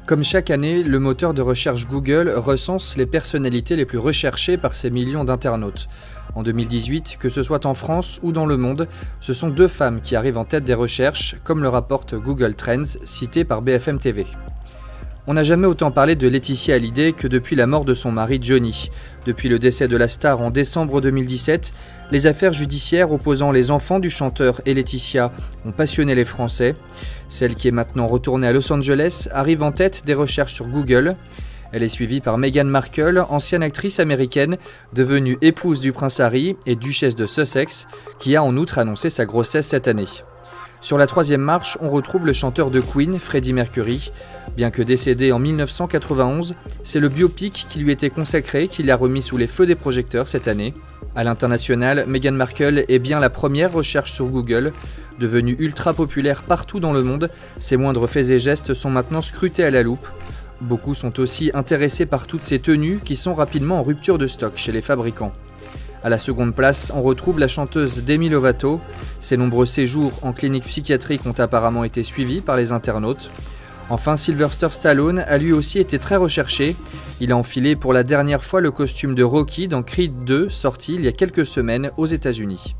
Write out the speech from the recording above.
Comme chaque année, le moteur de recherche Google recense les personnalités les plus recherchées par ses millions d'internautes. En 2018, que ce soit en France ou dans le monde, ce sont 2 femmes qui arrivent en tête des recherches, comme le rapporte Google Trends, cité par BFM TV. On n'a jamais autant parlé de Laetitia Hallyday que depuis la mort de son mari Johnny. Depuis le décès de la star en décembre 2017, les affaires judiciaires opposant les enfants du chanteur et Laetitia ont passionné les Français. Celle qui est maintenant retournée à Los Angeles arrive en tête des recherches sur Google. Elle est suivie par Meghan Markle, ancienne actrice américaine, devenue épouse du prince Harry et duchesse de Sussex, qui a en outre annoncé sa grossesse cette année. Sur la 3e marche, on retrouve le chanteur de Queen, Freddie Mercury. Bien que décédé en 1991, c'est le biopic qui lui était consacré qu'il a remis sous les feux des projecteurs cette année. À l'international, Meghan Markle est bien la première recherche sur Google. Devenue ultra populaire partout dans le monde, ses moindres faits et gestes sont maintenant scrutés à la loupe. Beaucoup sont aussi intéressés par toutes ces tenues qui sont rapidement en rupture de stock chez les fabricants. À la 2e place, on retrouve la chanteuse Demi Lovato. Ses nombreux séjours en clinique psychiatrique ont apparemment été suivis par les internautes. Enfin, Sylvester Stallone a lui aussi été très recherché. Il a enfilé pour la dernière fois le costume de Rocky dans Creed 2, sorti il y a quelques semaines aux États-Unis.